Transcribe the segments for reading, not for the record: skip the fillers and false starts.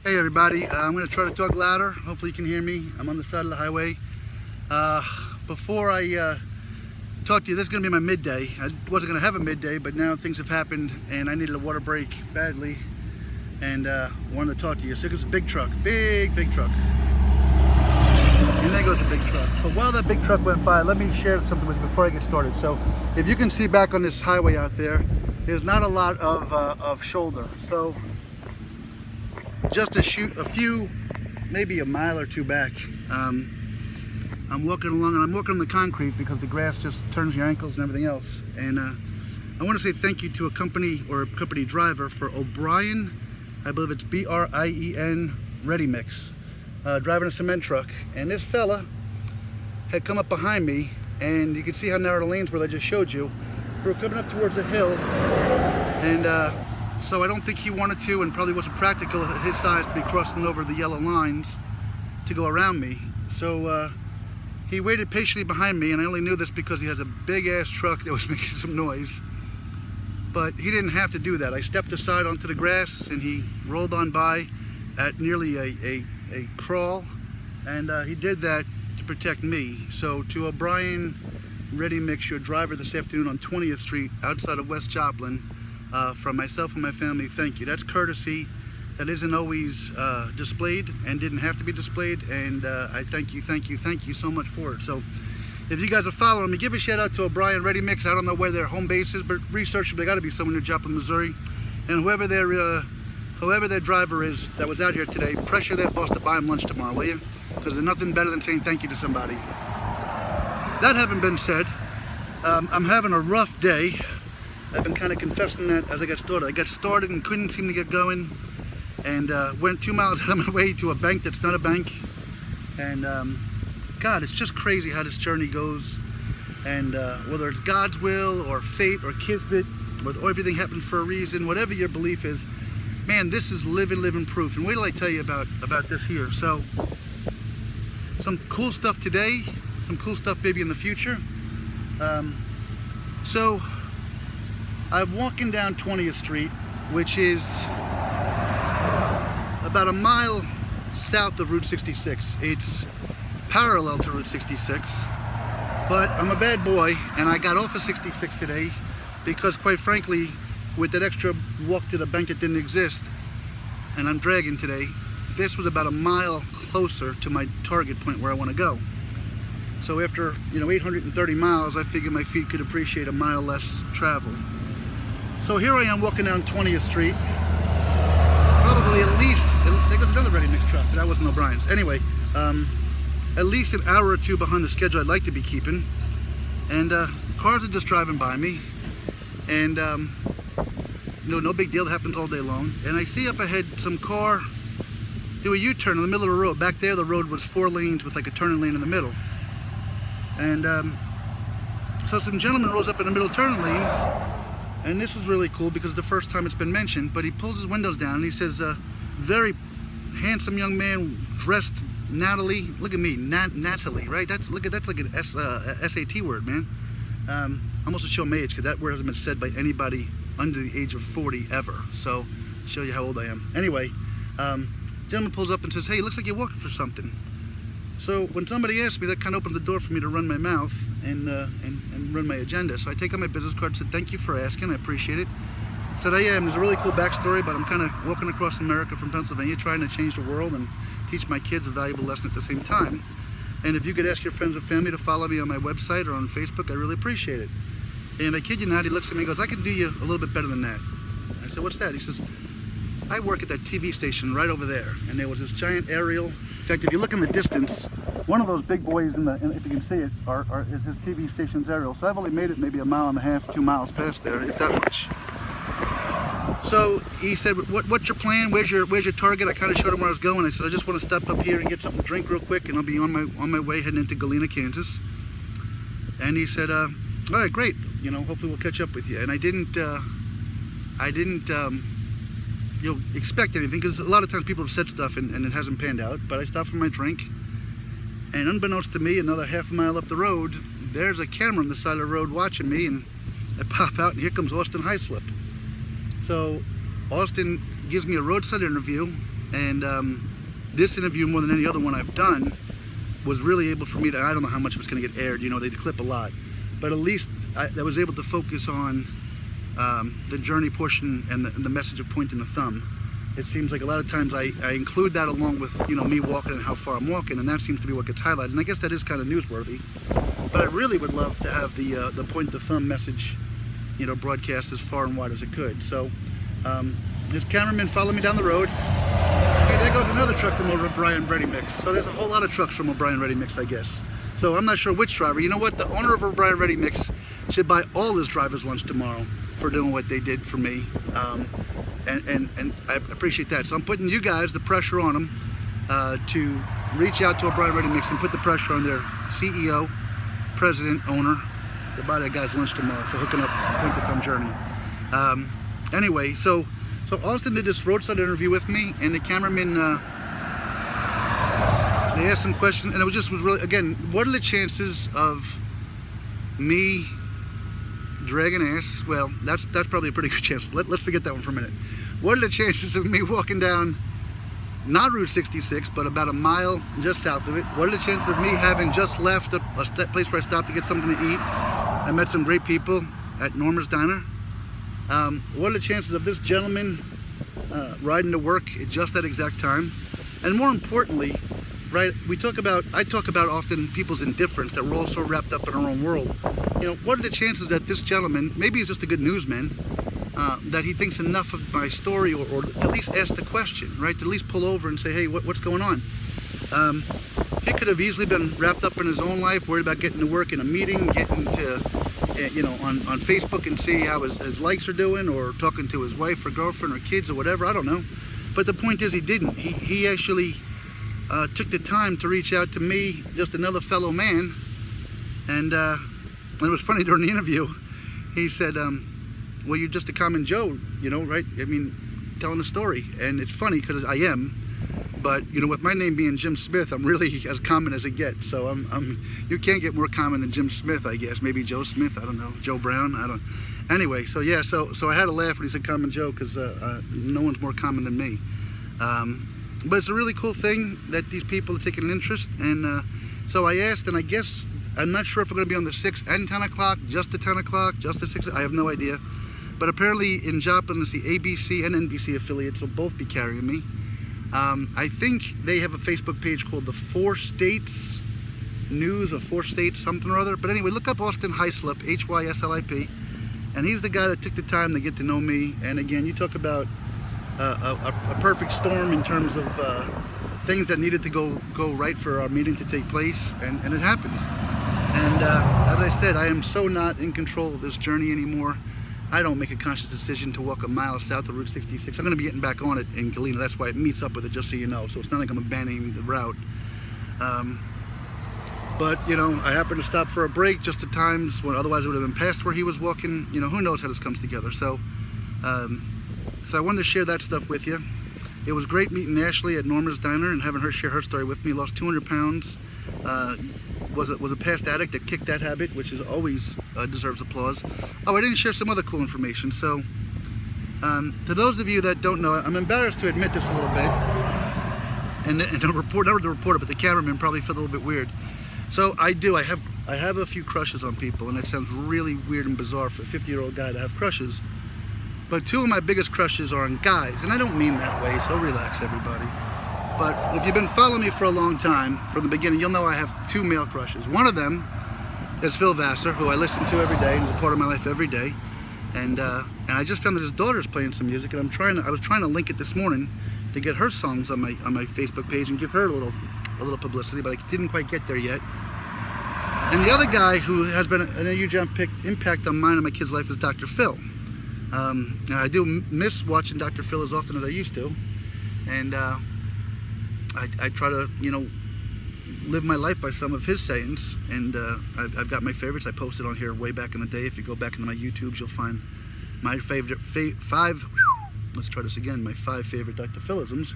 Hey everybody, I'm going to try to talk louder. Hopefully you can hear me. I'm on the side of the highway. Before I talk to you, this is going to be my midday. I wasn't going to have a midday, but now things have happened and I needed a water break badly and wanted to talk to you. So it was a big truck, big truck. And there goes a big truck. But while that big truck went by, let me share something with you before I get started. So if you can see back on this highway out there, there's not a lot of shoulder. So just to shoot a few, maybe a mile or two back, I'm walking along and I'm walking on the concrete because the grass just turns your ankles and everything else. And I want to say thank you to a company or a company driver for O'Brien, I believe it's B-R-I-E-N, Ready Mix, driving a cement truck. And this fella had come up behind me, and you can see how narrow the lanes were that I just showed you. We were coming up towards a hill, and so I don't think he wanted to, and probably wasn't practical at his size, to be crossing over the yellow lines to go around me. So he waited patiently behind me, and I only knew this because he has a big ass truck that was making some noise. But he didn't have to do that. I stepped aside onto the grass and he rolled on by at nearly a crawl, and he did that to protect me. So to O'Brien Ready Mix, your driver this afternoon on 20th Street outside of West Joplin, from myself and my family, thank you. That's courtesy that isn't always displayed and didn't have to be displayed, and I thank you so much for it. So if you guys are following me, give a shout out to O'Brien Ready Mix. I don't know where their home base is, but research, they got to be somewhere near Joplin, Missouri. And whoever their driver is that was out here today, pressure their boss to buy him lunch tomorrow, will you? Because there's nothing better than saying thank you to somebody. That having been said, I'm having a rough day. I've been kind of confessing that as I got started. I got started and couldn't seem to get going, and went 2 miles out of my way to a bank that's not a bank. And God, it's just crazy how this journey goes. And whether it's God's will or fate or kismet, or everything happens for a reason, whatever your belief is, man, this is living proof. And wait till I tell you about this here. So, some cool stuff today, some cool stuff maybe in the future. So, I'm walking down 20th Street, which is about a mile south of Route 66. It's parallel to Route 66, but I'm a bad boy and I got off of 66 today because, quite frankly, with that extra walk to the bank that didn't exist, and I'm dragging today, this was about a mile closer to my target point where I want to go. So after 830 miles, I figured my feet could appreciate a mile less travel. So here I am walking down 20th Street, probably at least, there goes another Ready Mix truck, but that wasn't O'Brien's. Anyway, at least an hour or two behind the schedule I'd like to be keeping. And cars are just driving by me. And no big deal, it happens all day long. And I see up ahead some car do a U-turn in the middle of the road. Back there the road was 4 lanes with like a turning lane in the middle. And so some gentleman rolls up in the middle turning lane. And this was really cool because it's the first time it's been mentioned, but he pulls his windows down and he says, very handsome young man dressed Natalie. Look at me, Natalie, right? That's like an SAT word, man. Almost to show my age, because that word hasn't been said by anybody under the age of 40 ever. So, show you how old I am. Anyway, gentleman pulls up and says, hey, it looks like you're working for something. So when somebody asks me, that kind of opens the door for me to run my mouth and run my agenda. So I take out my business card and said, thank you for asking, I appreciate it. Said I am. There's a really cool backstory, but I'm kind of walking across America from Pennsylvania trying to change the world and teach my kids a valuable lesson at the same time. And if you could ask your friends and family to follow me on my website or on Facebook, I really appreciate it. And I kid you not, he looks at me and goes, I can do you a little bit better than that. I said, what's that? He says, I work at that TV station right over there. And there was this giant aerial. In fact, if you look in the distance, one of those big boys if you can see it, is his TV station's aerial. So I've only made it maybe a mile and a half, 2 miles past there, if that much. So he said, what's your plan? Where's your target? I kind of showed him where I was going. I said, I just want to step up here and get something to drink real quick, and I'll be on my way heading into Galena, Kansas. And he said, all right, great. Hopefully we'll catch up with you. And I didn't expect anything, because a lot of times people have said stuff and it hasn't panned out. But I stopped for my drink, and unbeknownst to me, another half a mile up the road, there's a camera on the side of the road watching me, and I pop out, and here comes Austin Highslip. So Austin gives me a roadside interview And this interview, more than any other one I've done, was really able for me to, I don't know how much of it's going to get aired, you know, they clip a lot, but at least I was able to focus on the journey portion and the message of pointing the thumb. It seems like a lot of times I include that along with, you know, me walking and how far I'm walking, and that seems to be what gets highlighted, and I guess that is kind of newsworthy. But I really would love to have the point the thumb message, you know, broadcast as far and wide as it could. So this cameraman followed me down the road. Okay, there goes another truck from O'Brien Ready Mix. So there's a whole lot of trucks from O'Brien Ready Mix, I guess. So I'm not sure which driver. You know what? The owner of O'Brien Ready Mix should buy all his drivers lunch tomorrow for doing what they did for me. And I appreciate that. So I'm putting you guys the pressure on them to reach out to O'Brien Ready Mix and put the pressure on their CEO, president, owner to buy that guy's lunch tomorrow for hooking up Point the Thumb Journey. Anyway, so Austin did this roadside interview with me, and the cameraman, they asked some questions, and it was really, again, what are the chances of me dragging ass? Well, that's probably a pretty good chance. Let's forget that one for a minute. What are the chances of me walking down, not Route 66, but about a mile just south of it? What are the chances of me having just left a place where I stopped to get something to eat? I met some great people at Norma's Diner. What are the chances of this gentleman riding to work at just that exact time? And more importantly, right, I talk about often people's indifference, that we're all so wrapped up in our own world. You know, what are the chances that this gentleman, maybe he's just a good newsman, that he thinks enough of my story, or at least ask the question, right? To at least pull over and say, hey, what's going on? He could have easily been wrapped up in his own life, worried about getting to work in a meeting, getting to, you know, on Facebook and see how his likes are doing, or talking to his wife or girlfriend or kids or whatever, I don't know. But the point is, he didn't. He actually took the time to reach out to me, just another fellow man, and it was funny during the interview. He said, well, you're just a common Joe, you know, right? I mean, telling a story. And it's funny because I am, but, you know, with my name being Jim Smith, I'm really as common as it gets. So you can't get more common than Jim Smith, I guess. Maybe Joe Smith, I don't know. Joe Brown, I don't. Anyway, so yeah, so I had to laugh when he said common Joe, because no one's more common than me. But it's a really cool thing that these people are taking an interest. And so I asked, and I guess, I'm not sure if we're going to be on the 6 and 10 o'clock, just the 10 o'clock, just the 6, I have no idea. But apparently in Joplin, the ABC and NBC affiliates will both be carrying me. I think they have a Facebook page called the 4 States News, or 4 States something or other. But anyway, look up Austin Hyslip, Hyslip, and he's the guy that took the time to get to know me. And again, you talk about a perfect storm in terms of things that needed to go right for our meeting to take place, and it happened. And as I said, I am so not in control of this journey anymore. I don't make a conscious decision to walk a mile south of Route 66. I'm going to be getting back on it in Galena. That's why it meets up with it, just so you know. So it's not like I'm abandoning the route. But, you know, I happened to stop for a break just at times when otherwise it would have been past where he was walking. You know, who knows how this comes together. So I wanted to share that stuff with you. It was great meeting Ashley at Norma's Diner and having her share her story with me. Lost 200 pounds. Was a past addict that kicked that habit, which is always deserves applause. Oh, I didn't share some other cool information. So, to those of you that don't know, I'm embarrassed to admit this a little bit, and the reporter, not the reporter, but the cameraman probably felt a little bit weird. So I have a few crushes on people, and it sounds really weird and bizarre for a 50-year-old guy to have crushes. But 2 of my biggest crushes are on guys, and I don't mean that way, so relax, everybody. But if you've been following me for a long time, from the beginning, you'll know I have 2 male crushes. One of them is Phil Vassar, who I listen to every day and is a part of my life every day. And I just found that his daughter's playing some music, and I was trying to link it this morning to get her songs on my Facebook page and give her a little publicity, but I didn't quite get there yet. And the other guy who has been a huge impact on mine and my kid's life is Dr. Phil. And I do miss watching Dr. Phil as often as I used to. And I try to, you know, live my life by some of his sayings, and I've got my favorites. I posted on here way back in the day. If you go back into my YouTubes, you'll find my favorite let's try this again, my 5 favorite Dr. Philisms.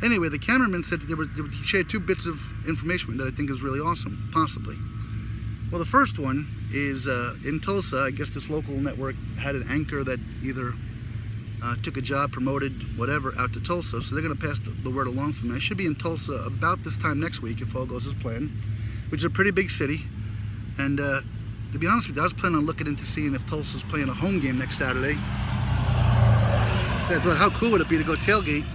Anyway, the cameraman said that he shared 2 bits of information that I think is really awesome, possibly. Well, the first one is in Tulsa, I guess this local network had an anchor that either took a job, promoted, whatever, out to Tulsa. So they're going to pass the word along for me. I should be in Tulsa about this time next week if all goes as planned, which is a pretty big city. And to be honest with you, I was planning on looking into seeing if Tulsa's playing a home game next Saturday. I thought, how cool would it be to go tailgate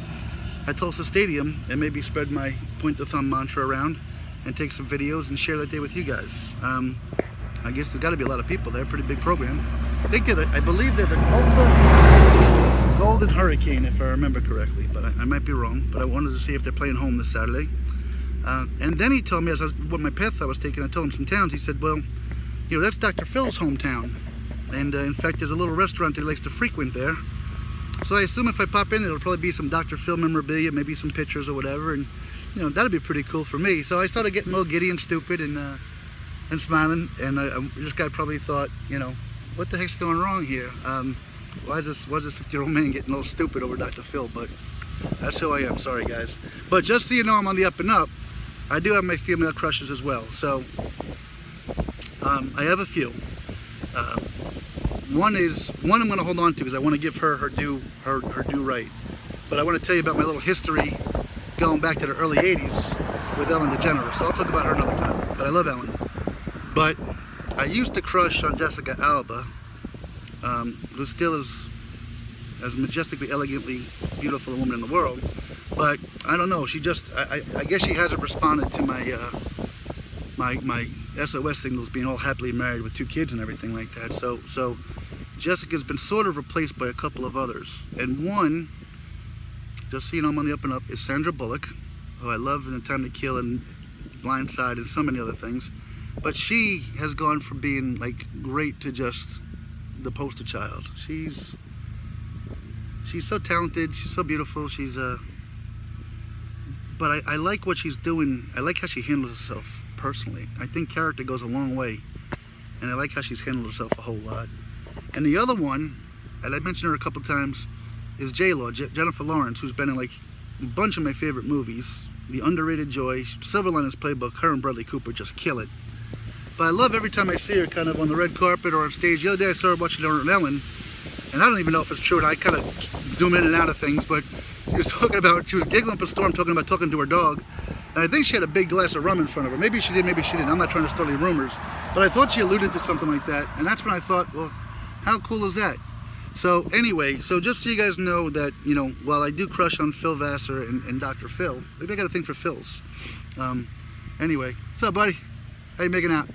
at Tulsa Stadium and maybe spread my point the thumb mantra around and take some videos and share that day with you guys. I guess there's got to be a lot of people there. Pretty big program. I believe they're the Tulsa Golden Hurricane, if I remember correctly, but I might be wrong. But I wanted to see if they're playing home this Saturday. And then he told me, what my path I was taking, I told him some towns. He said, well, that's Dr. Phil's hometown. And in fact, there's a little restaurant that he likes to frequent there. So I assume if I pop in, it'll probably be some Dr. Phil memorabilia, maybe some pictures or whatever. And that'd be pretty cool for me. So I started getting a little giddy and stupid and smiling. And this guy probably thought, what the heck's going wrong here? Why is this 50-year-old man getting a little stupid over Dr. Phil? But that's who I am. Sorry, guys. But just so you know, I'm on the up and up. I do have my female crushes as well. So I have a few. One I'm going to hold on to because I want to give her due right. But I want to tell you about my little history going back to the early 80s with Ellen DeGeneres. So I'll talk about her another time. But I love Ellen. But I used to crush on Jessica Alba, who still is as majestically, elegantly beautiful a woman in the world. But I don't know. She just, I guess she hasn't responded to my SOS signals, being all happily married with 2 kids and everything like that. So Jessica's been sort of replaced by a couple of others. And one, just so you know, I'm on the up and up, is Sandra Bullock, who I love in A Time to Kill and Blindside and so many other things. But she has gone from being like great to just the poster child. She's so talented. She's so beautiful. But I like what she's doing. I like how she handles herself personally. I think character goes a long way, and I like how she's handled herself a whole lot. And the other one, and I mentioned her a couple times, is J-Lo, Jennifer Lawrence, who's been in like a bunch of my favorite movies. The Underrated Joy, Silver Linings Playbook. Her and Bradley Cooper just kill it. But I love every time I see her kind of on the red carpet or on stage. The other day I saw her watching her on Ellen, and I don't even know if it's true, and I kind of zoom in and out of things, but she was giggling up a storm talking to her dog. And I think she had a big glass of rum in front of her. Maybe she did, maybe she didn't. I'm not trying to start any rumors. But I thought she alluded to something like that. And that's when I thought, well, how cool is that? So anyway, so just so you guys know that, while I do crush on Phil Vassar and Dr. Phil, maybe I got a thing for Phils. Anyway, what's up, buddy? How you making out?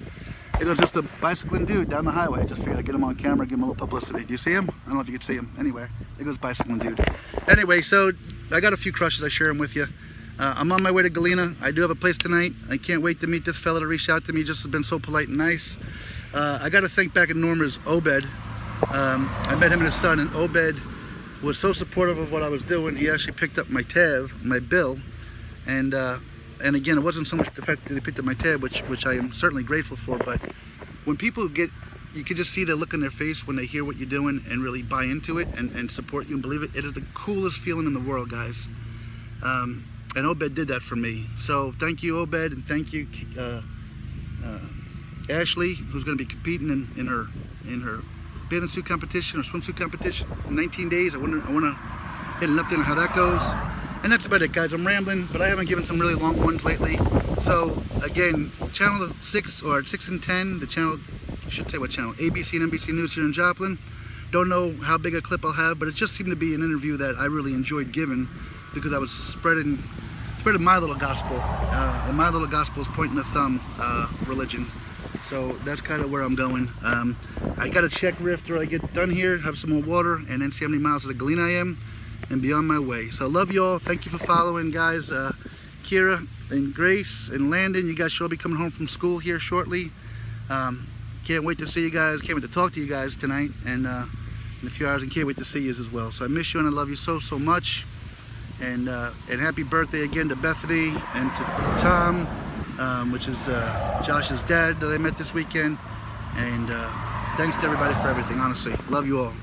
It was just a bicycling dude down the highway. I just figured I'd get him on camera, give him a little publicity. Do you see him? I don't know if you can see him. Anyway, it goes bicycling dude. Anyway, so I got a few crushes. I share them with you. I'm on my way to Galena. I do have a place tonight. I can't wait to meet this fella to reach out to me. Just has been so polite and nice. I got to think back in Norma's Obed. I met him and his son, and Obed was so supportive of what I was doing. He actually picked up my tab, my bill, and again, it wasn't so much the fact that he picked up my tab, which I am certainly grateful for, but when people you can just see the look on their face when they hear what you're doing and really buy into it and support you and believe it. It is the coolest feeling in the world, guys. And Obed did that for me. So thank you, Obed, and thank you, Ashley, who's going to be competing in her bathing suit competition or swimsuit competition in 19 days. I want to get an update on how that goes. And that's about it, guys. I'm rambling, but I haven't given some really long ones lately. So again, channel 6 or 6 and 10, the channel, I should say what channel, ABC and NBC News here in Joplin. Don't know how big a clip I'll have, but it just seemed to be an interview that I really enjoyed giving because I was spreading my little gospel. And my little gospel is pointing the thumb religion. So that's kind of where I'm going. I got to check after I get done here, have some more water, and then see how many miles to the Galena I am, and be on my way. So I love you all. Thank you for following, guys. Kira and Grace and Landon, you guys should all be coming home from school here shortly. Can't wait to see you guys. Can't wait to talk to you guys tonight and in a few hours, and can't wait to see you as well. So I miss you and I love you so much. And happy birthday again to Bethany and to Tom, which is Josh's dad that I met this weekend. And thanks to everybody for everything, honestly. Love you all.